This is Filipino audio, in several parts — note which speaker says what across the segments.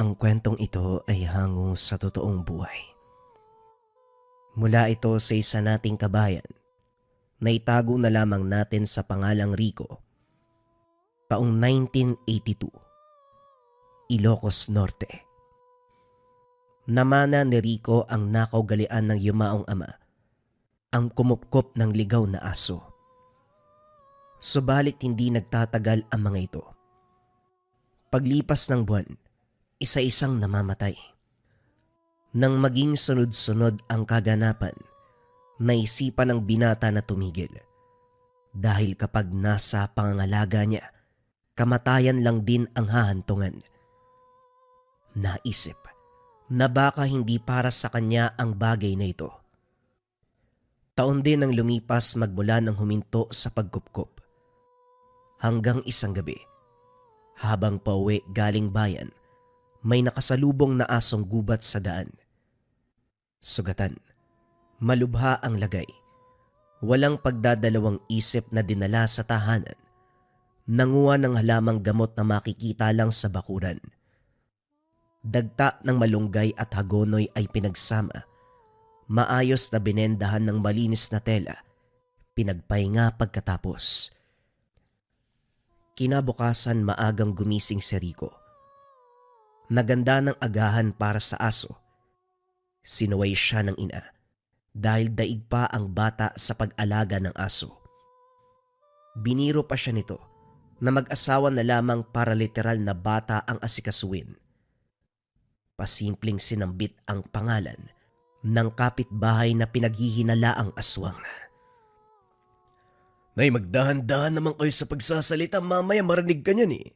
Speaker 1: Ang kwentong ito ay hango sa totoong buhay. Mula ito sa isa nating kabayan na itago na lamang natin sa pangalang Rico. Taong 1982, Ilocos Norte. Namana ni Rico ang nakaugalian ng yumaong ama, ang kumupkop ng ligaw na aso. Subalit hindi nagtatagal ang mga ito. Paglipas ng buwan, isa-isang namamatay. Nang maging sunod-sunod ang kaganapan, naisipan ng binata na tumigil. Dahil kapag nasa pangangalaga niya, kamatayan lang din ang hahantungan. Naisip na baka hindi para sa kanya ang bagay na ito. Taon din ang lumipas magmula ng huminto sa pagkupkop. Hanggang isang gabi, habang pauwi galing bayan, may nakasalubong na asong gubat sa daan. Sugatan, malubha ang lagay. Walang pagdadalawang isip na dinala sa tahanan. Nanguha ng halamang gamot na makikita lang sa bakuran. Dagta ng malunggay at hagonoy ay pinagsama. Maayos na binendahan ng malinis na tela. Pinagpahinga pagkatapos. Kinabukasan maagang gumising si Rico. Naganda ng agahan para sa aso. Sinuway siya ng ina dahil daig pa ang bata sa pag-alaga ng aso. Biniro pa siya nito na mag-asawa na lamang para literal na bata ang asikasuin. Pasimpleng sinambit ang pangalan ng kapitbahay na pinaghihinalaang aswang. Nay, magdahan-dahan naman kayo sa pagsasalita, mamaya marinig ka niyan eh.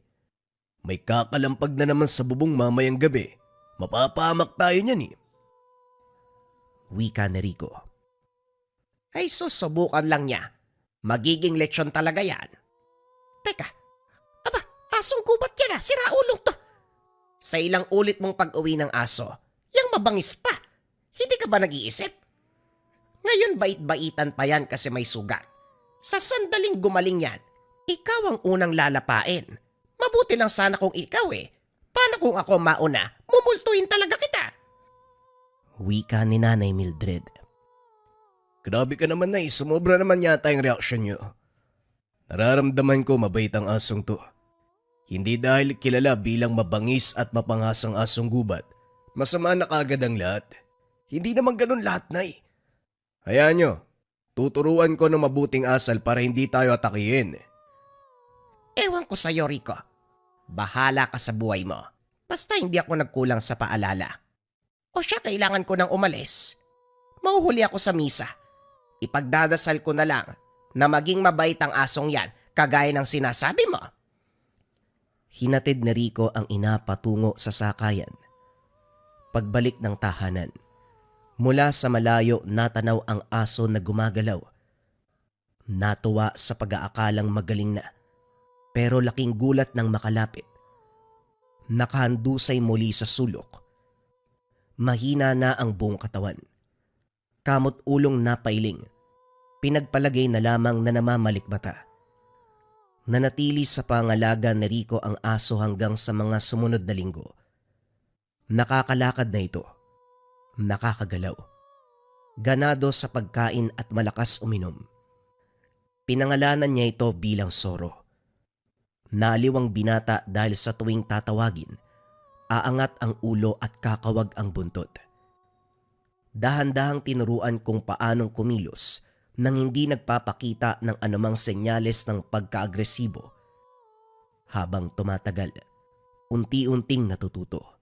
Speaker 1: May kakalampag na naman sa bubong mamayang gabi. Mapapahamak tayo niyan eh. Wika ni Rico.
Speaker 2: Ay susubukan lang niya. Magiging lechon talaga yan. Teka, aba, asong gubat yan sira ulong to. Sa ilang ulit mong pag-uwi ng aso, yang mabangis pa. Hindi ka ba nag-iisip? Ngayon bait-baitan pa yan kasi may sugat. Sa sandaling gumaling yan, ikaw ang unang lalapain. Mabuti lang sana kung ikaw eh. Paano kung ako mauna? Mumultuhin talaga kita.
Speaker 1: Wika ni Nanay Mildred.
Speaker 3: Grabe ka naman, Nay. Sumobra naman yata yung reaksyon niyo. Nararamdaman ko mabait ang asong to. Hindi dahil kilala bilang mabangis at mapangasang asong gubat, masama na kagad ang lahat. Hindi naman ganun lahat, Nay. Hayaan nyo, tuturuan ko ng mabuting asal para hindi tayo atakihin.
Speaker 2: Ewan ko sa'yo, Rico. Bahala ka sa buhay mo. Basta hindi ako nagkulang sa paalala. O siya, kailangan ko nang umalis. Mahuhuli ako sa misa. Ipagdadasal ko na lang na maging mabait ang asong yan, kagaya ng sinasabi mo.
Speaker 1: Hinatid ni Rico ang ina patungo sa sakayan. Pagbalik ng tahanan, mula sa malayo natanaw ang aso na gumagalaw. Natuwa sa pag-aakalang magaling na, pero laking gulat nang makalapit. Nakahandusay muli sa sulok. Mahina na ang buong katawan. Kamot ulong napailing. Pinagpalagay na lamang na namamalikmata. Nanatili sa pangalaga ni Rico ang aso hanggang sa mga sumunod na linggo. Nakakalakad na ito. Nakakagalaw. Ganado sa pagkain at malakas uminom. Pinangalanan niya ito bilang Soro. Naaliw ang binata dahil sa tuwing tatawagin, aangat ang ulo at kakawag ang buntot. Dahan-dahang tinuruan kung paanong kumilos nang hindi nagpapakita ng anumang senyales ng pagka-agresibo. Habang tumatagal, unti-unting natututo.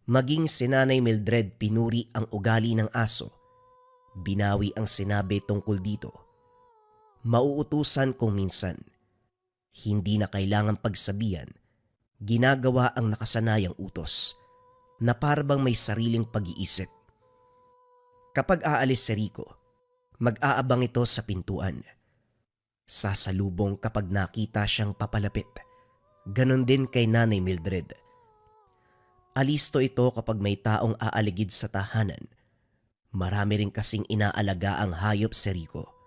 Speaker 1: Maging si Nanay Mildred pinuri ang ugali ng aso. Binawi ang sinabi tungkol dito. Mauutusan kung minsan. Hindi na kailangan pagsabihan. Ginagawa ang nakasanayang utos na parabang may sariling pag-iisip. Kapag aalis si Rico, mag-aabang ito sa pintuan. Sasalubong kapag nakita siyang papalapit. Ganon din kay Nanay Mildred. Alisto ito kapag may taong aaligid sa tahanan. Marami rin kasing inaalaga ang hayop si Rico.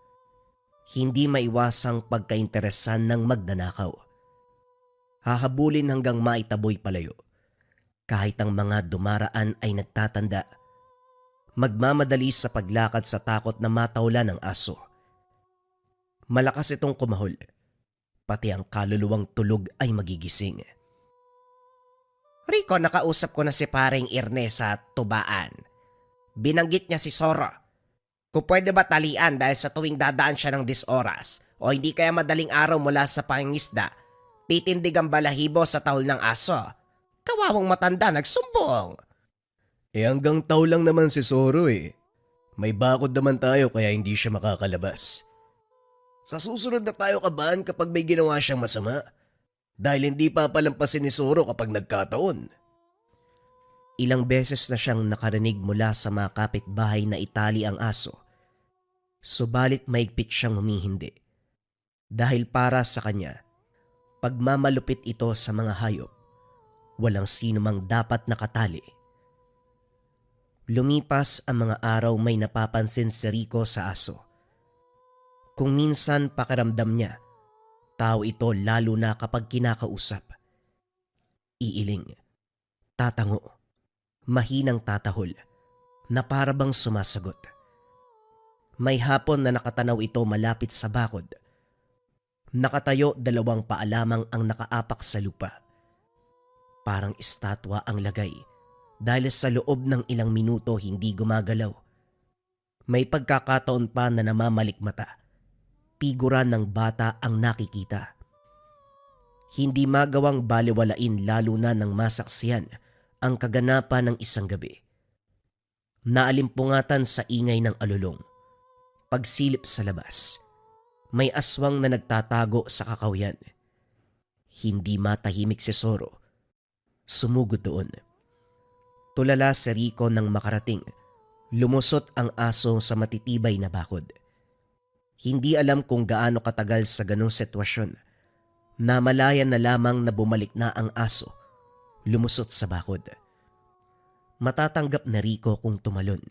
Speaker 1: Hindi maiwasang pagkainteresan ng magnanakaw. Hahabulin hanggang maitaboy palayo. Kahit ang mga dumaraan ay nagtatanda. Magmamadali sa paglakad sa takot na matawla ng aso. Malakas itong kumahol. Pati ang kaluluwang tulog ay magigising.
Speaker 2: Rico, nakausap ko na si paring Irne sa tubaan. Binanggit niya si Soro. Kung pwede ba talian dahil sa tuwing dadaan siya ng 10 oras o hindi kaya madaling araw mula sa pangingisda, titindig ang balahibo sa tahol ng aso. Kawawang matanda nagsumbong.
Speaker 3: Hanggang tao lang naman si Soro eh. May bakod naman tayo kaya hindi siya makakalabas. Sa susunod na tayo kabahan kapag may ginawa siyang masama. Dahil hindi papalampasin ni Soro kapag nagkataon.
Speaker 1: Ilang beses na siyang nakarinig mula sa mga kapitbahay na itali ang aso. Subalit maigpit siyang humihindi. Dahil para sa kanya, pagmamalupit ito sa mga hayop, walang sino mang dapat nakatali. Lumipas ang mga araw, may napapansin si Rico sa aso. Kung minsan pakiramdam niya, tao ito lalo na kapag kinakausap. Iiling, tatango, mahinang tatahol, na para bang sumasagot. May hapon na nakatanaw ito malapit sa bakod. Nakatayo, 2 paa lamang ang nakaapak sa lupa. Parang estatwa ang lagay dahil sa loob ng ilang minuto hindi gumagalaw. May pagkakataon pa na namamalikmata. Figura ng bata ang nakikita. Hindi magawang baliwalain lalo na ng masaksiyan ang kaganapan ng isang gabi. Naalimpungatan sa ingay ng alulong. Pagsilip sa labas, may aswang na nagtatago sa kakawyan. Hindi matahimik si Soro. Sumugod doon. Tulala si Rico nang makarating. Lumusot ang aso sa matitibay na bakod. Hindi alam kung gaano katagal sa ganong sitwasyon. Namalayan na lamang na bumalik na ang aso. Lumusot sa bakod. Matatanggap na Rico kung tumalon.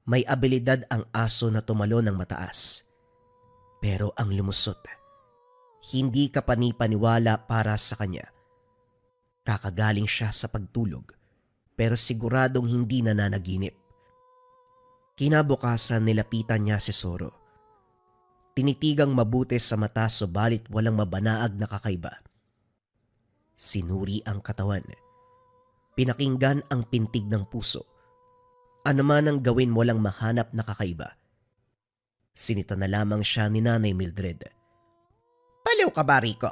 Speaker 1: May abilidad ang aso na tumalon ng mataas. Pero ang lumusot, hindi kapanipaniwala para sa kanya. Kakagaling siya sa pagtulog, pero siguradong hindi nananaginip. Kinabukasan nilapitan niya si Soro. Tinitigang mabuti sa mata subalit walang mabanaag na kakaiba. Sinuri ang katawan. Pinakinggan ang pintig ng puso. Ano man ang gawin walang mahanap na kakaiba. Sinita na lamang siya ni Nanay Mildred.
Speaker 2: Baliw ka ba, Rico?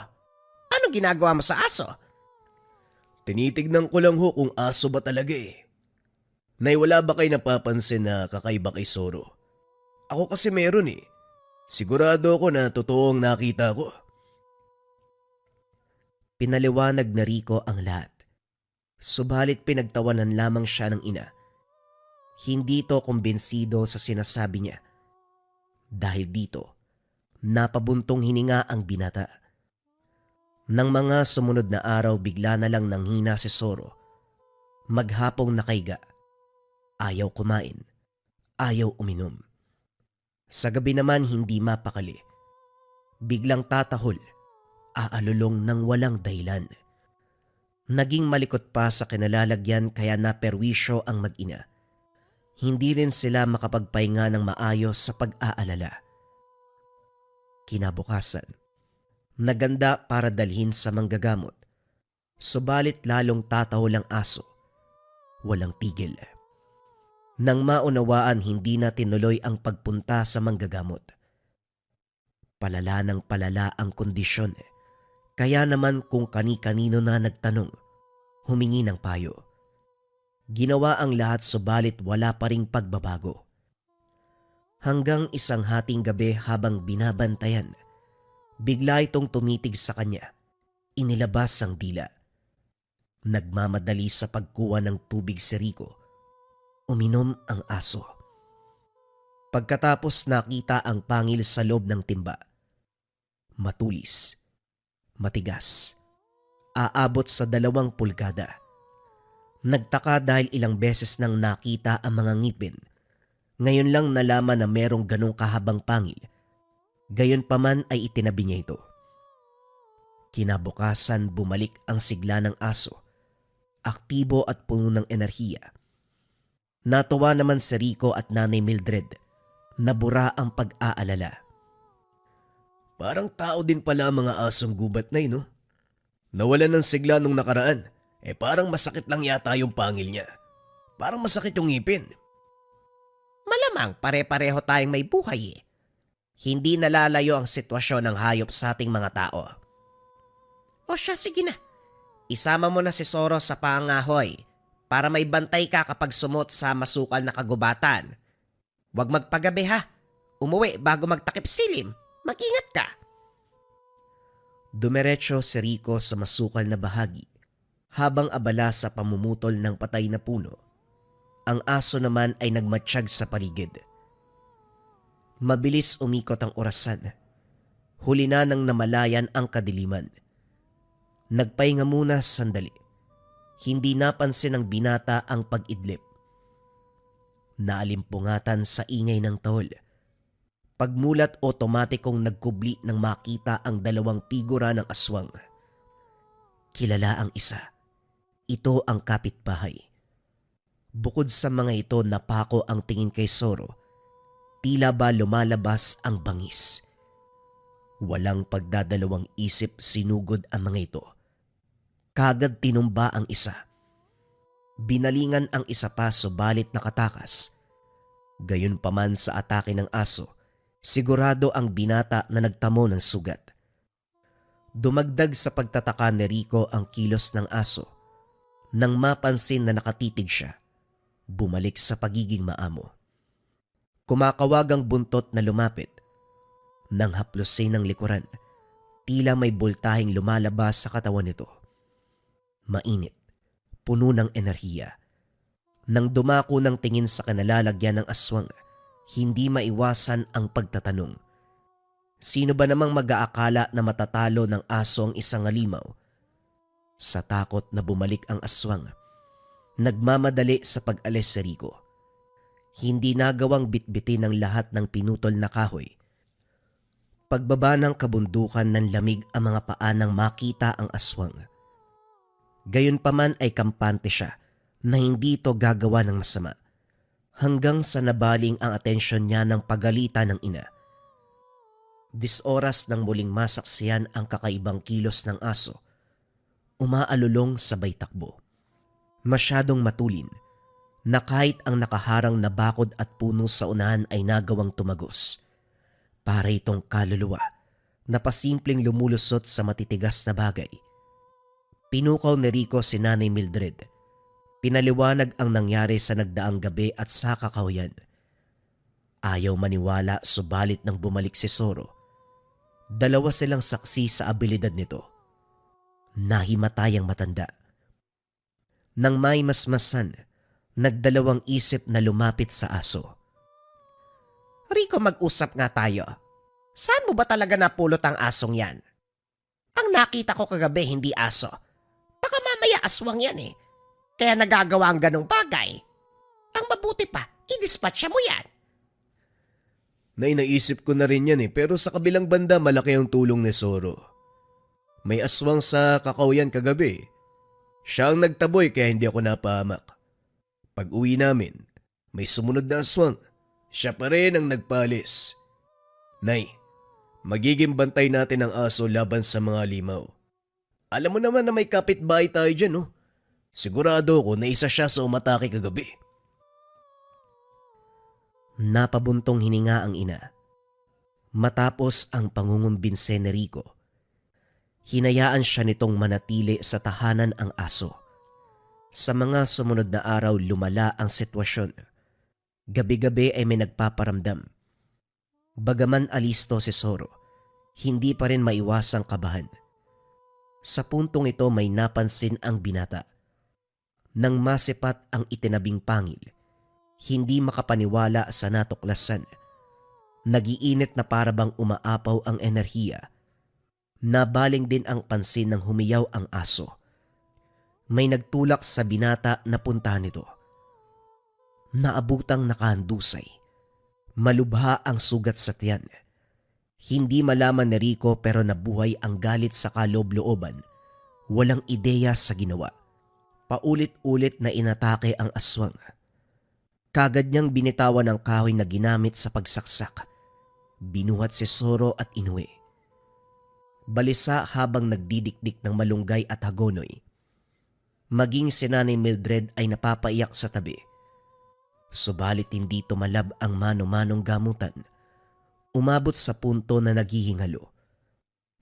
Speaker 2: Ano ginagawa mo sa aso?
Speaker 3: Tinitignan ko lang ho kung aso ba talaga eh. Nay, wala ba kayo napapansin na kakaiba kay Soro? Ako kasi meron eh. Sigurado ako na totoong nakita ko.
Speaker 1: Pinaliwanag na Rico ang lahat. Subalit pinagtawanan lamang siya ng ina. Hindi to kumbensido sa sinasabi niya. Dahil dito, napabuntong hininga ang binata. Nang mga sumunod na araw, bigla na lang nanghina si Soro. Maghapong nakaiga. Ayaw kumain. Ayaw uminom. Sa gabi naman hindi mapakali. Biglang tatahol. Aalulong ng walang dahilan. Naging malikot pa sa kinalalagyan kaya naperwisyo ang mag-ina. Hindi rin sila makapagpahinga ng maayos sa pag-aalala. Kinabukasan, naganda para dalhin sa manggagamot. Subalit lalong tatahol ang aso. Walang tigil. Nang maunawaan, hindi na tinuloy ang pagpunta sa manggagamot. Palala ng palala ang kondisyon. Kaya naman kung kani-kanino na nagtanong, humingi ng payo. Ginawa ang lahat subalit wala pa ring pagbabago. Hanggang isang hating gabi habang binabantayan, bigla itong tumitig sa kanya. Inilabas ang dila. Nagmamadali sa pagkuha ng tubig si Rico. Uminom ang aso. Pagkatapos nakita ang pangil sa loob ng timba. Matulis. Matigas. Aabot sa 2 pulgada. Nagtaka dahil ilang beses nang nakita ang mga ngipin. Ngayon lang nalaman na merong ganong kahabang pangil. Gayon pa man ay itinabi niya ito. Kinabukasan bumalik ang sigla ng aso aktibo at puno ng enerhiya. Natuwa naman si Rico at Nanay Mildred. Nabura ang pag-aalala.
Speaker 3: Parang tao din pala ang mga asong gubat na no? Nawalan ng sigla nung nakaraan. Parang masakit lang yata yung pangil niya. Parang masakit yung ngipin.
Speaker 2: Malamang pare-pareho tayong may buhay eh. Hindi nalalayo ang sitwasyon ng hayop sa ating mga tao. O siya, sige na. Isama mo na si Zoro sa pangahoy para may bantay ka kapag sumot sa masukal na kagubatan. Huwag magpagabi ha. Umuwi bago magtakip silim. Mag-ingat ka.
Speaker 1: Dumiretso si Rico sa masukal na bahagi habang abala sa pamumutol ng patay na puno. Ang aso naman ay nagmatsyag sa paligid. Mabilis umikot ang orasan. Huli na nang namalayan ang kadiliman. Nagpahinga muna sandali. Hindi napansin ng binata ang pag-idlip. Naalimpungatan sa ingay ng tahol. Pagmulat otomatikong nagkubli nang makita ang dalawang figura ng aswang. Kilala ang isa. Ito ang kapitbahay. Bukod sa mga ito, napako ang tingin kay Zoro. Tila ba lumalabas ang bangis. Walang pagdadalawang isip sinugod ang mga ito. Kagad tinumba ang isa. Binalingan ang isa pa subalit nakatakas. Gayunpaman sa atake ng aso, sigurado ang binata na nagtamo ng sugat. Dumagdag sa pagtataka ni Rico ang kilos ng aso. Nang mapansin na nakatitig siya, bumalik sa pagiging maamo. Kumakawag ang buntot na lumapit. Nang haplusin ng likuran, tila may boltaheng lumalabas sa katawan nito. Mainit, puno ng enerhiya. Nang dumako ng tingin sa kanalalagyan ng aswang, hindi maiwasan ang pagtatanong. Sino ba namang mag-aakala na matatalo ng aso ang isang halimaw? Sa takot na bumalik ang aswang, nagmamadali sa pag-alis si Rico. Hindi nagawang bitbitin ng lahat ng pinutol na kahoy. Pagbaba ng kabundukan ng lamig ang mga paa nang makita ang aswang. Gayunpaman ay kampante siya na hindi ito gagawa ng masama. Hanggang sa nabaling ang atensyon niya ng pagalitan ng ina. 10 oras nang muling masaksiyan ang kakaibang kilos ng aso. Umaalulong sabay takbo. Masyadong matulin na kahit ang nakaharang na bakod at puno sa unahan ay nagawang tumagos. Para itong kaluluwa na pasimpleng lumulusot sa matitigas na bagay. Pinukaw ni Rico si Nanay Mildred. Pinaliwanag ang nangyari sa nagdaang gabi at sa kakahuyan. Ayaw maniwala subalit nang bumalik si Zoro. 2 silang saksi sa abilidad nito. Nahimatay ang matanda. Nang may masmasan, nagdalawang isip na lumapit sa aso.
Speaker 2: Rico, mag-usap nga tayo. Saan mo ba talaga napulot ang asong yan? Ang nakita ko kagabi hindi aso. Baka mamaya aswang yan eh. Kaya nagagawa ang ganong bagay. Ang mabuti pa, i-dispatcha mo yan.
Speaker 3: Naisip ko na rin yan pero sa kabilang banda malaki ang tulong ni Zoro. May aswang sa kakahuyan kagabi. Siya ang nagtaboy kaya hindi ako napahamak. Pag uwi namin, may sumunod na aswang. Siya pa rin ang nagpalis. Nay, magiging bantay natin ang aso laban sa mga limaw. Alam mo naman na may kapitbahay tayo dyan, no? Sigurado ko na isa siya sa umatake kagabi.
Speaker 1: Napabuntong hininga ang ina. Matapos ang pangungumbinse ni Rico, hinayaan siya nitong manatili sa tahanan ang aso. Sa mga sumunod na araw lumala ang sitwasyon. Gabi-gabi ay may nagpaparamdam. Bagaman alisto si Zoro, hindi pa rin maiwasang kabahan. Sa puntong ito may napansin ang binata. Nang masipat ang itinabing pangil, hindi makapaniwala sa natuklasan. Nagiinit na parabang umaapaw ang enerhiya. Nabaling din ang pansin ng humiyaw ang aso. May nagtulak sa binata na puntahan nito. Naabutang nakahandusay. Malubha ang sugat sa tiyan. Hindi malaman ni Rico pero nabuhay ang galit sa kaloob-looban. Walang ideya sa ginawa. Paulit-ulit na inatake ang aswang. Kagad niyang binitawan ang kahoy na ginamit sa pagsaksak. Binuhat si Zoro at inuwi. Balisa habang nagdidikdik ng malunggay at hagonoy. Maging si Nanay Mildred ay napapaiyak sa tabi. Subalit hindi tumalab ang mano-manong gamutan. Umabot sa punto na naghihingalo.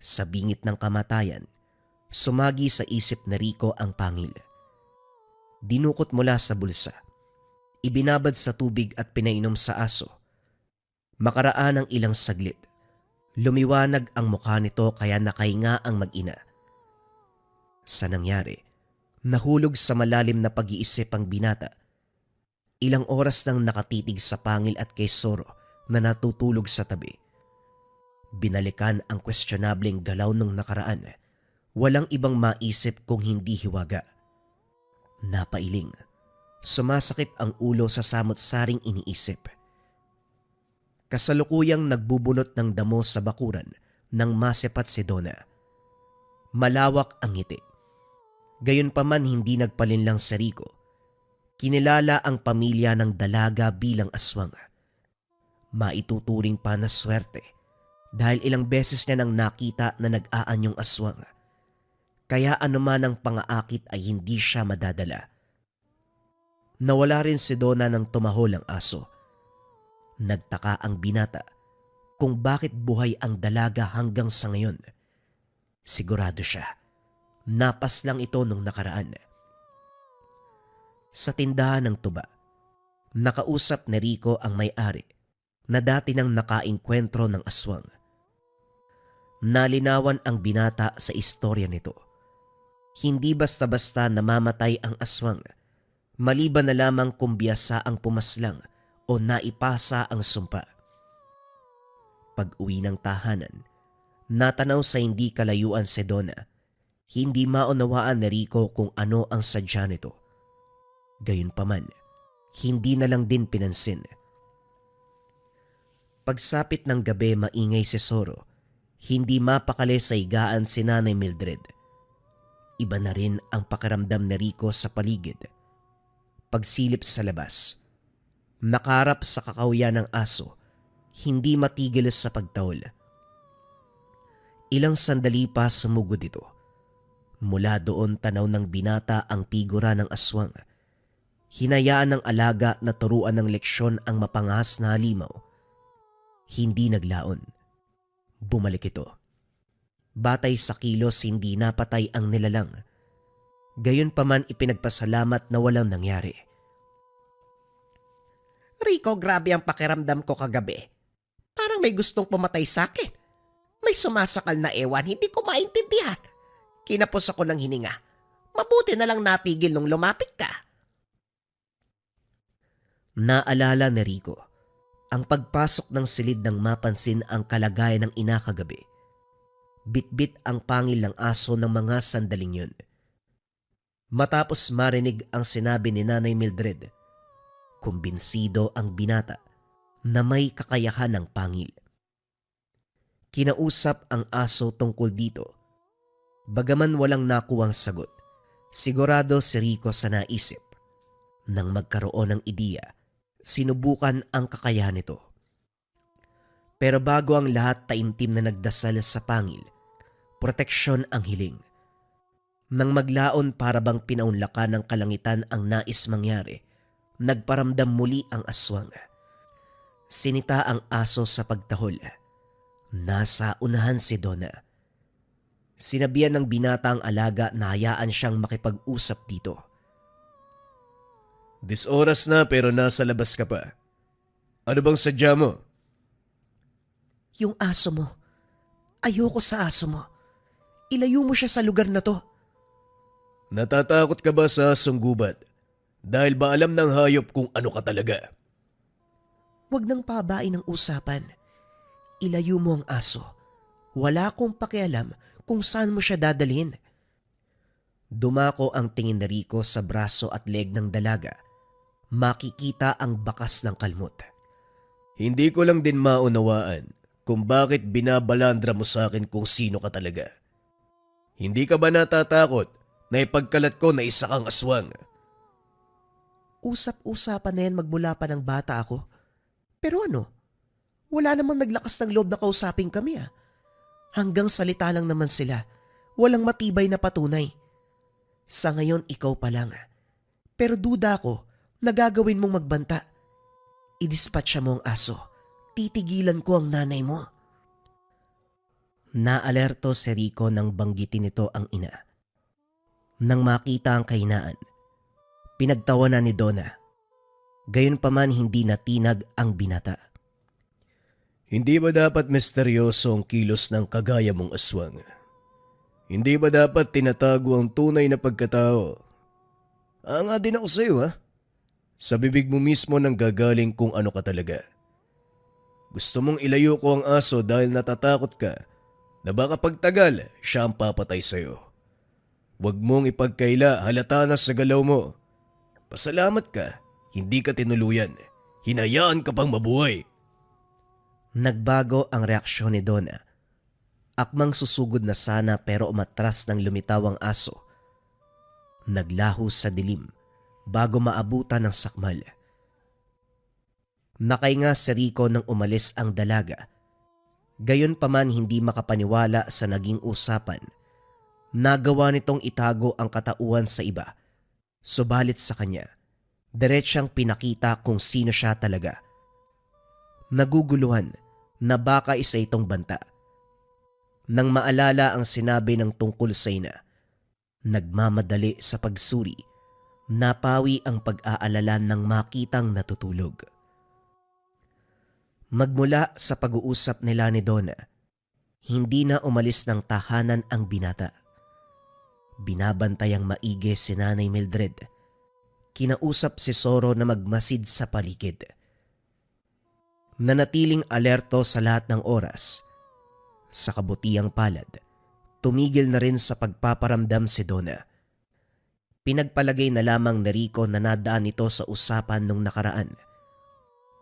Speaker 1: Sa bingit ng kamatayan, sumagi sa isip na Rico ang pangil. Dinukot mula sa bulsa. Ibinabad sa tubig at pinainom sa aso. Makaraan ng ilang saglit. Lumiwanag ang mukha nito kaya nakahinga ang mag-ina. Sa nangyari, nahulog sa malalim na pag-iisip ang binata. Ilang oras nang nakatitig sa pangil at kay Zoro na natutulog sa tabi. Binalikan ang questionableng galaw ng nakaraan. Walang ibang maisip kung hindi hiwaga. Napailing. Sumasakit ang ulo sa samot-saring iniisip. Kasalukuyang nagbubunot ng damo sa bakuran nang masepat si Donna. Malawak ang ngiti. Gayunpaman hindi nagpalinlang si Rico. Kinilala ang pamilya ng dalaga bilang aswang. Maituturing pa na swerte dahil ilang beses niya nang nakita na nag-aanyong aswang. Kaya anuman ang pangaakit ay hindi siya madadala. Nawala rin si Donna nang tumahol ang aso. Nagtaka ang binata kung bakit buhay ang dalaga hanggang sa ngayon. Sigurado siya, napas lang ito nung nakaraan. Sa tindahan ng tuba, nakausap ni Rico ang may-ari na dati nang nakaengkwentro ng aswang. Nalinawan ang binata sa istorya nito. Hindi basta-basta namamatay ang aswang, maliban na lamang kung biyasa ang pumaslang o naipasa ang sumpa. Pag-uwi ng tahanan, natanaw sa hindi kalayuan si Donna. Hindi maunawaan ni Rico kung ano ang sadya nito. Gayunpaman, hindi na lang din pinansin. Pagsapit ng gabi maingay si Zoro, hindi mapakali sa higaan si Nanay Mildred. Iba na rin ang pakiramdam ni Rico sa paligid. Pagsilip sa labas, nakarap sa kakawyan ng aso, hindi matigil sa pagtaol. Ilang sandali pa sumugod ito. Mula doon tanaw ng binata ang figura ng aswang. Hinayaan ng alaga na turuan ng leksyon ang mapangahas na halimaw. Hindi naglaon. Bumalik ito. Batay sa kilos hindi napatay ang nilalang. Gayunpaman ipinagpasalamat na walang nangyari.
Speaker 2: Rico, grabe ang pakiramdam ko kagabi. Parang may gustong pumatay sa akin. May sumasakal na ewan, hindi ko maintindihan. Kinapos ako ng hininga. Mabuti na lang natigil nung lumapit ka.
Speaker 1: Naalala ni Rico ang pagpasok ng silid nang mapansin ang kalagayan ng ina kagabi. Bitbit ang pangil ng aso ng mga sandaling yun. Matapos marinig ang sinabi ni Nanay Mildred, kumbinsido ang binata na may kakayahan ng pangil. Kinausap ang aso tungkol dito. Bagaman walang nakuwang sagot, sigurado si Rico sa naisip. Nang magkaroon ng ideya, sinubukan ang kakayahan nito. Pero bago ang lahat, taimtim na nagdasal sa pangil, proteksyon ang hiling. Nang maglaon para bang pinaunlakan ng kalangitan ang nais mangyari, nagparamdam muli ang aswang. Sinita ang aso sa pagtahol. Nasa unahan si Donna. Sinabihan ng binata ang alaga na hayaan siyang makipag-usap dito.
Speaker 3: 10 oras na pero nasa labas ka pa. Ano bang sadya mo?
Speaker 2: Yung aso mo. Ayoko sa aso mo. Ilayo mo siya sa lugar na to.
Speaker 3: Natatakot ka ba sa asong gubat? Dahil ba alam ng hayop kung ano ka talaga?
Speaker 2: Huwag nang pabain ng usapan. Ilayo mo ang aso. Wala akong pakialam kung saan mo siya dadalhin.
Speaker 1: Dumako ang tingin ni Rico sa braso at leg ng dalaga. Makikita ang bakas ng kalmot.
Speaker 3: Hindi ko lang din maunawaan kung bakit binabalandra mo sa akin kung sino ka talaga. Hindi ka ba natatakot na ipagkalat ko na isa kang aswang.
Speaker 1: Usap-usapan na yan magmula pa ng bata ako. Pero ano? Wala namang naglakas ng loob na kausapin kami. Hanggang salita lang naman sila. Walang matibay na patunay. Sa ngayon ikaw pa lang. Pero duda ko na gagawin mong magbanta. Idispatcha mo ang aso. Titigilan ko ang nanay mo. Naalerto si Rico nang banggitin nito ang ina. Nang makita ang kahinaan, pinagtawanan ni Donna. Gayunpaman hindi natinag ang binata.
Speaker 3: Hindi ba dapat misteryoso ang kilos ng kagaya mong aswang? Hindi ba dapat tinatago ang tunay na pagkatao? Nga din ako sa iyo Sa bibig mo mismo nang gagaling kung ano ka talaga. Gusto mong ilayo ko ang aso dahil natatakot ka na baka pagtagal siya ang papatay sa iyo. Huwag mong ipagkaila, halata na sa galaw mo. Pasalamat ka, hindi ka tinuluyan. Hinayaan ka pang mabuhay.
Speaker 1: Nagbago ang reaksyon ni Donna. Akmang susugod na sana pero umatras ng lumitaw ang aso. Naglaho sa dilim bago maabutan ng sakmal. Nakainga si Rico nang umalis ang dalaga. Gayunpaman hindi makapaniwala sa naging usapan. Nagawa nitong itago ang katauhan sa iba. Subalit sa kanya, diretsang pinakita kung sino siya talaga. Naguguluhan na baka isa itong banta. Nang maalala ang sinabi ng tungkol sa ina, nagmamadali sa pagsuri, napawi ang pag-aalala ng makitang natutulog. Magmula sa pag-uusap nila ni Donna, hindi na umalis ng tahanan ang binata. Binabantayang maigi si Nanay Mildred. Kinausap si Soro na magmasid sa paligid. Nanatiling alerto sa lahat ng oras. Sa kabutiang palad, tumigil na rin sa pagpaparamdam si Donna. Pinagpalagay na lamang ni Rico na nadaan ito sa usapan nung nakaraan.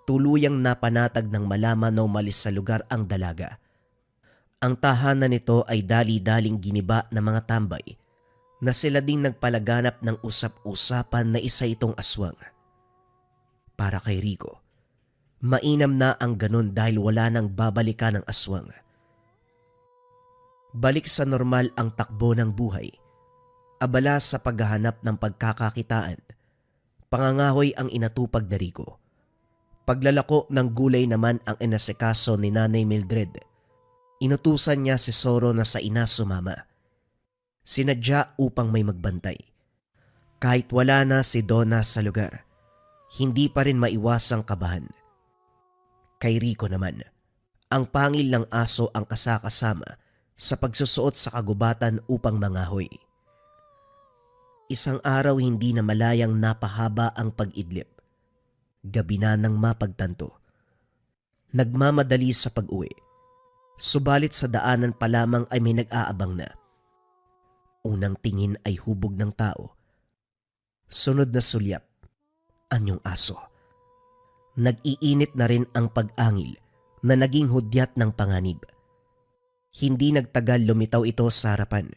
Speaker 1: Tuluyang napanatag ng malaman na umalis sa lugar ang dalaga. Ang tahanan nito ay dali-daling giniba ng mga tambay na sila ding nagpalaganap ng usap-usapan na isa itong aswang. Para kay Rico, mainam na ang ganun dahil wala nang babalikan ng aswang. Balik sa normal ang takbo ng buhay. Abala sa paghahanap ng pagkakakitaan. Pangangahoy ang inatupag na Rico. Paglalako ng gulay naman ang inasikaso ni Nanay Mildred. Inutusan niya si Soro na sa ina sumama. Sinadya upang may magbantay. Kahit wala na si Donna sa lugar, hindi pa rin maiwasang kabahan. Kay Rico naman, ang pangil ng aso ang kasakasama sa pagsusuot sa kagubatan upang mangahoy. Isang araw hindi na malayang napahaba ang pag-idlip. Gabi na nang mapagtanto. Nagmamadali sa pag-uwi. Subalit sa daanan pa lamang ay may nag-aabang na. Unang tingin ay hubog ng tao. Sunod na sulyap, anyong aso. Nag-iinit na rin ang pag-angil na naging hudyat ng panganib. Hindi nagtagal lumitaw ito sa harapan.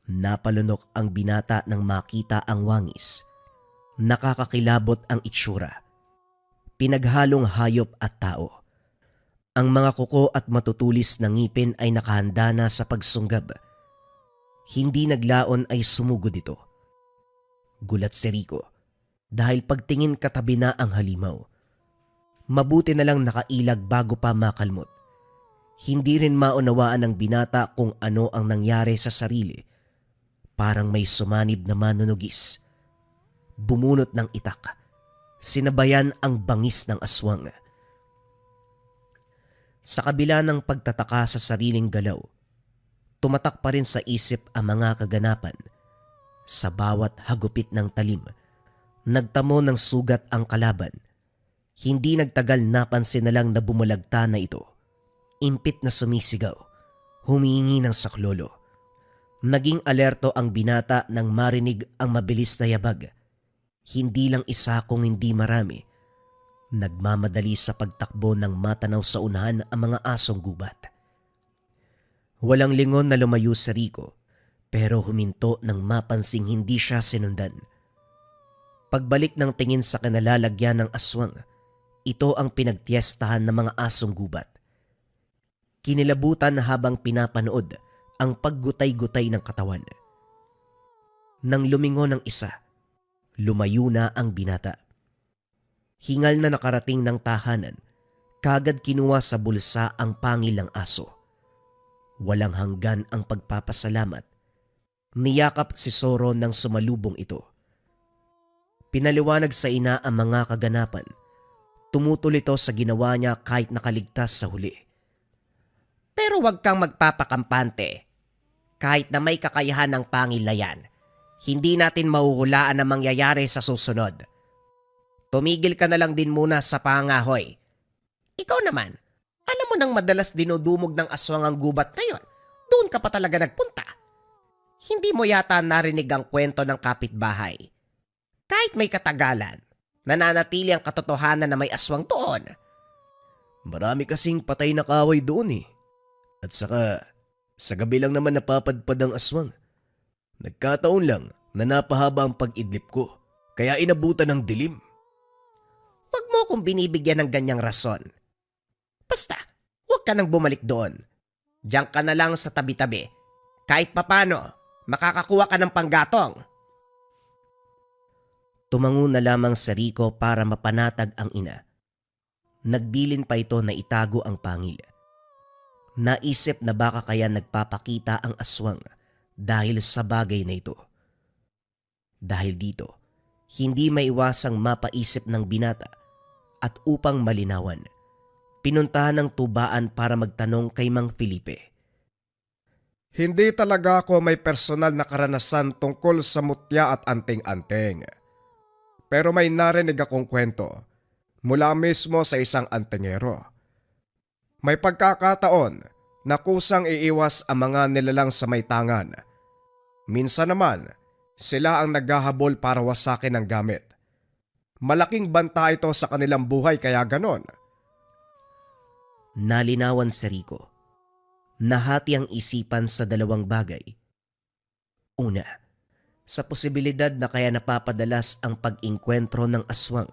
Speaker 1: Napalunok ang binata nang makita ang wangis. Nakakakilabot ang itsura. Pinaghalong hayop at tao. Ang mga kuko at matutulis na ngipin ay nakahanda na sa pagsunggab. Hindi naglaon ay sumugod ito. Gulat si Rico dahil pagtingin katabi na ang halimaw. Mabuti na lang nakailag bago pa makalmot. Hindi rin maunawaan ng binata kung ano ang nangyari sa sarili. Parang may sumanib na manunugis. Bumunot ng itak. Sinabayan ang bangis ng aswang. Sa kabila ng pagtataka sa sariling galaw, tumatak pa rin sa isip ang mga kaganapan. Sa bawat hagupit ng talim, nagtamo ng sugat ang kalaban. Hindi nagtagal napansin na lang na bumulagta na ito. Impit na sumisigaw, humihingi ng saklolo. Naging alerto ang binata nang marinig ang mabilis na yabag. Hindi lang isa kung hindi marami. Nagmamadali sa pagtakbo ng matanaw sa unahan ang mga asong gubat. Walang lingon na lumayo sa Rico, Pero huminto nang mapansing hindi siya sinundan. Pagbalik ng tingin sa kinalalagyan ng aswang, ito ang pinagtiestahan ng mga asong gubat. Kinilabutan habang pinapanood ang paggutay-gutay ng katawan. Nang lumingon ng isa, lumayo na ang binata. Hingal na nakarating ng tahanan, kagad kinuha sa bulsa ang pangil ng aso. Walang hanggan ang pagpapasalamat. Niyakap si Zoro nang sumalubong ito. Pinaliwanag sa ina ang mga kaganapan. Tumutol ito sa ginawa niya kahit nakaligtas sa huli.
Speaker 2: Pero wag kang magpapakampante. Kahit na may kakayahan ng pangil na yan, hindi natin mahuhulaan ang mangyayari sa susunod. Tumigil ka na lang din muna sa pangahoy. Ikaw naman, alam mo nang madalas dinudumog ng aswang ang gubat na yon. Doon ka pa talaga nagpunta. Hindi mo yata narinig ang kwento ng kapitbahay. Kahit may katagalan, nananatili ang katotohanan na may aswang doon.
Speaker 3: Marami kasing patay na kaaway doon eh. At saka, sa gabi lang naman napapadpad ang aswang. Nagkataon lang na napahaba ang pag-idlip ko, kaya inabutan ng dilim.
Speaker 2: Huwag mo kong binibigyan ng ganyang rason. Basta, huwag ka nang bumalik doon. Diyan ka na lang sa tabi-tabi. Kahit papano, makakakuha ka ng panggatong.
Speaker 1: Tumango na lamang si Rico para mapanatag ang ina. Nagbilin pa ito na itago ang pangil. Naisip na baka kaya nagpapakita ang aswang dahil sa bagay na ito. Dahil dito, hindi maiwasang mapaisip ng binata at upang malinawan, pinuntahan ng tubaan para magtanong kay Mang Felipe.
Speaker 4: Hindi talaga ako may personal na karanasan tungkol sa mutya at anting-anting. Pero may narinig akong kwento mula mismo sa isang antingero. May pagkakataon na kusang iiwas ang mga nilalang sa may tangan. Minsan naman, sila ang naghahabol para wasakin ang gamit. Malaking banta ito sa kanilang buhay kaya ganon.
Speaker 1: Nalinawan si Rico. Nahati ang isipan sa dalawang bagay. Una, sa posibilidad na kaya napapadalas ang pag-inkwentro ng aswang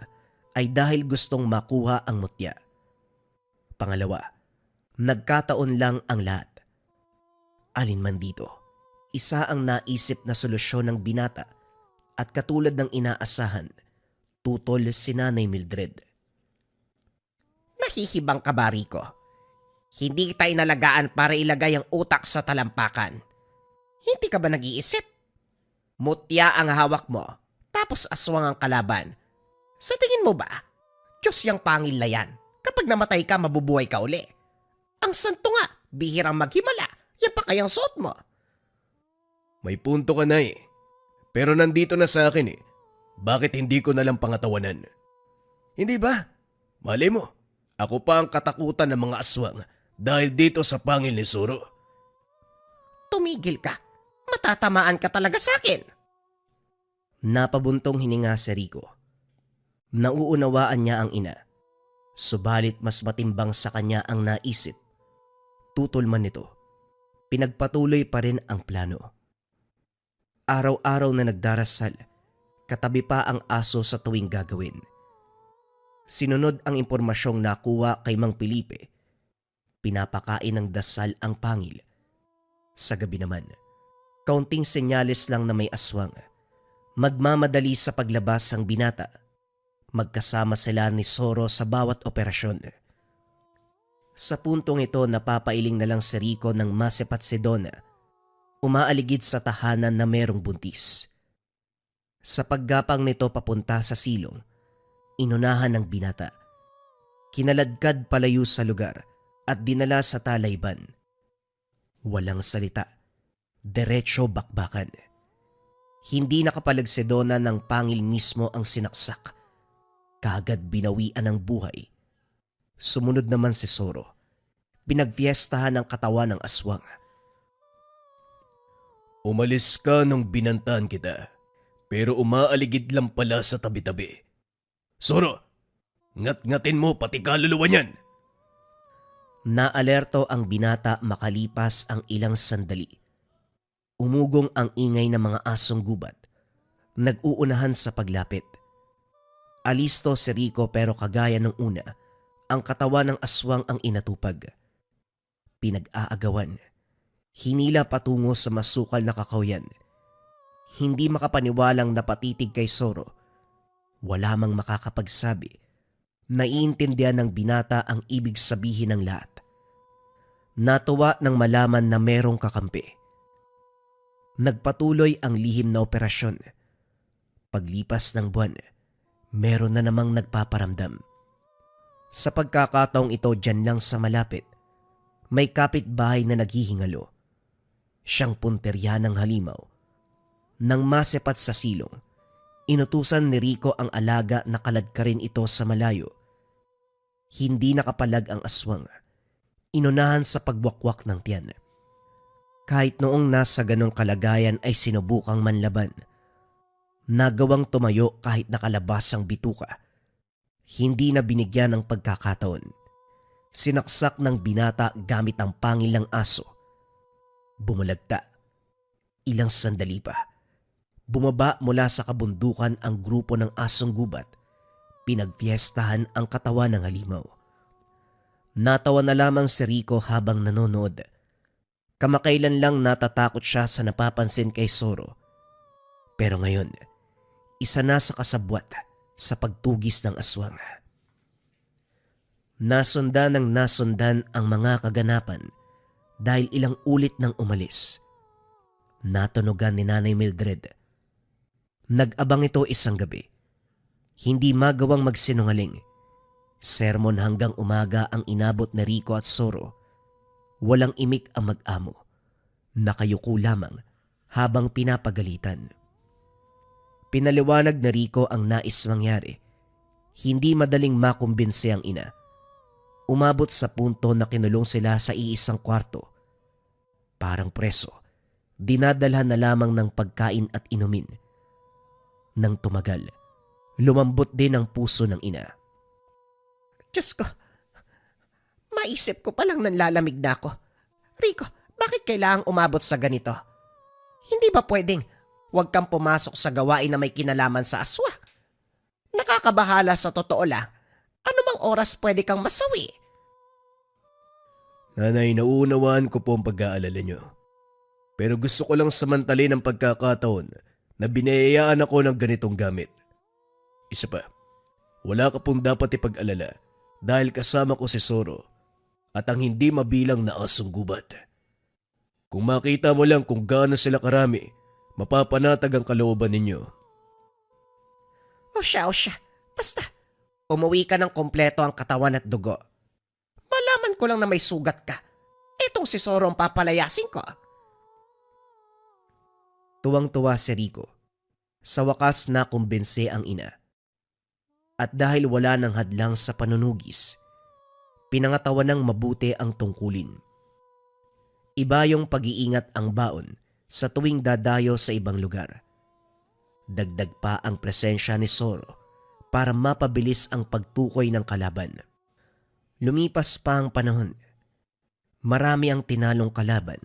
Speaker 1: ay dahil gustong makuha ang mutya. Pangalawa, nagkataon lang ang lahat. Alin man dito, isa ang naisip na solusyon ng binata at katulad ng inaasahan, tutol si Nanay Mildred.
Speaker 2: Nahihibang ka ba, Rico? Hindi kita inalagaan para ilagay ang utak sa talampakan. Hindi ka ba nag-iisip? Mutya ang hawak mo, tapos aswang ang kalaban. Sa tingin mo ba, Diyos yang pangil na yan? Kapag namatay ka, mabubuhay ka uli. Ang santo nga, bihirang maghimala. Yan pa kayang suot mo.
Speaker 3: May punto ka na eh. Pero nandito na sa akin eh. Bakit hindi ko nalang pangatawanan? Hindi ba? Malay mo, ako pa ang katakutan ng mga aswang dahil dito sa pangil ni Zoro.
Speaker 2: Tumigil ka. Matatamaan ka talaga sa akin.
Speaker 1: Napabuntong hininga si Rico. Nauunawaan niya ang ina. Subalit mas matimbang sa kanya ang naisip. Tutol man nito, pinagpatuloy pa rin ang plano. Araw-araw na nagdarasal, katabi pa ang aso sa tuwing gagawin. Sinunod ang impormasyong nakuha kay Mang Felipe. Pinapakain ng dasal ang pangil. Sa gabi naman, kaunting senyales lang na may aswang. Magmamadali sa paglabas ang binata. Magkasama sila ni Zoro sa bawat operasyon. Sa puntong ito napapailing na lang si Rico ng masepat si Donna. Umaaligid sa tahanan na merong buntis. Sa paggapang nito papunta sa silong, inunahan ng binata. Kinaladkad palayo sa lugar at dinala sa talayban. Walang salita. Diretso bakbakan. Hindi nakapalag si Donna ng pangil mismo ang sinaksak. Kagad binawian ng buhay. Sumunod naman si Zoro. Pinagfiestahan ang katawan ng aswang.
Speaker 3: Umalis ka nung binantaan kita, pero umaaligid lang pala sa tabi-tabi. Zoro, ngat-ngatin mo pati kaluluwa niyan.
Speaker 1: Naalerto ang binata makalipas ang ilang sandali. Umugong ang ingay ng mga asong gubat. Nag-uunahan sa paglapit. Alisto si Rico pero kagaya ng una, ang katawan ng aswang ang inatupag. Pinag-aagawan. Hinila patungo sa masukal na kakawyan. Hindi makapaniwalang napatitig kay Zoro. Wala mang makakapagsabi. Naiintindihan ng binata ang ibig sabihin ng lahat. Natuwa nang malaman na merong kakampi. Nagpatuloy ang lihim na operasyon. Paglipas ng buwan, meron na namang nagpaparamdam. Sa pagkakataong ito dyan lang sa malapit, may kapitbahay na naghihingalo. Siyang punterya ng halimaw. Nang masepat sa silong, inutusan ni Rico ang alaga na kaladkarin ito sa malayo. Hindi nakapalag ang aswang. Inunahan sa pagwakwak ng tiyan. Kahit noong nasa ganong kalagayan ay sinubukang manlaban. Nagawang tumayo kahit nakalabas ang bituka. Hindi na binigyan ng pagkakataon. Sinaksak ng binata gamit ang pangilang aso. Bumulagta. Ilang sandali pa. Bumaba mula sa kabundukan ang grupo ng asong gubat. Pinagpiestahan ang katawan ng halimaw. Natawa na lamang si Rico habang nanonood. Kamakailan lang natatakot siya sa napapansin kay Zoro. Pero ngayon, isa na sa kasabwat sa pagtugis ng aswang. Nasundan ng nasundan ang mga kaganapan dahil ilang ulit nang umalis. Natunugan ni Nanay Mildred. Nag-abang ito isang gabi. Hindi magawang magsinungaling. Sermon hanggang umaga ang inabot na Rico at Zoro. Walang imik ang mag-amo. Nakayuko lamang habang pinapagalitan. Pinaliwanag na Rico ang nais mangyari. Hindi madaling makumbinse ang ina. Umabot sa punto na kinulong sila sa iisang kwarto. Parang preso, dinadalhan na lamang ng pagkain at inumin. Nang tumagal, lumambot din ang puso ng ina.
Speaker 2: Diyos ko, maisip ko palang nanlalamig na ako. Rico, bakit kailangang umabot sa ganito? Hindi ba pwedeng huwag kang pumasok sa gawain na may kinalaman sa aswa? Nakakabahala sa totoo lang. Anumang oras pwede kang masawi?
Speaker 3: Nanay, nauunawaan ko po ang pag-aalala nyo. Pero gusto ko lang samantalin ang pagkakataon na binayayaan ako ng ganitong gamit. Isa pa, wala ka pong dapat ipag-alala dahil kasama ko si Zoro at ang hindi mabilang na asong gubat. Kung makita mo lang kung gaano sila karami, mapapanatag ang kalooban ninyo.
Speaker 2: O siya. Basta, umuwi ka ng kompleto ang katawan at dugo. Malaman ko lang na may sugat ka. Itong si Zoro ang papalayasin ko.
Speaker 1: Tuwang-tuwa si Rico. Sa wakas na kumbinse ang ina. At dahil wala ng hadlang sa panunugis, pinangatawan ng mabuti ang tungkulin. Iba yung pag-iingat ang baon sa tuwing dadayo sa ibang lugar. Dagdag pa ang presensya ni Zoro para mapabilis ang pagtukoy ng kalaban. Lumipas pa ang panahon. Marami ang tinalong kalaban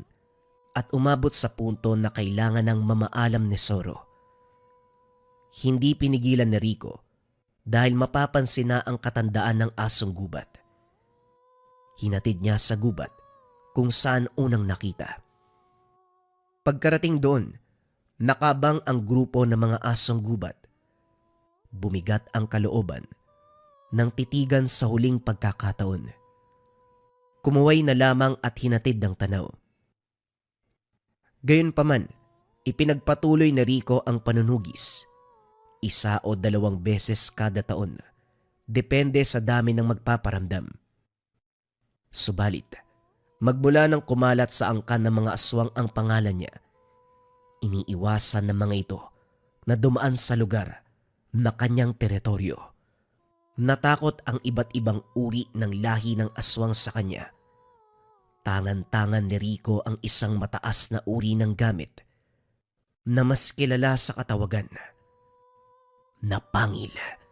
Speaker 1: at umabot sa punto na kailangan ng mamaalam ni Zoro. Hindi pinigilan ni Rico dahil mapapansin na ang katandaan ng asong gubat. Hinatid niya sa gubat kung saan unang nakita. Pagkarating doon, nakabang ang grupo ng mga asong gubat. Bumigat ang kalooban nang titigan sa huling pagkakataon. Kumuway na lamang at hinatid ng tanaw. Gayunpaman, ipinagpatuloy ni Rico ang panunugis. 1 o 2 beses kada taon. Depende sa dami ng magpaparamdam. Subalit, magmula nang kumalat sa angkan ng mga aswang ang pangalan niya, iniiwasan ng mga ito na dumaan sa lugar na kanyang teritoryo. Natakot ang iba't ibang uri ng lahi ng aswang sa kanya. Tangan-tangan ni Rico ang isang mataas na uri ng gamit na mas kilala sa katawagan na pangil.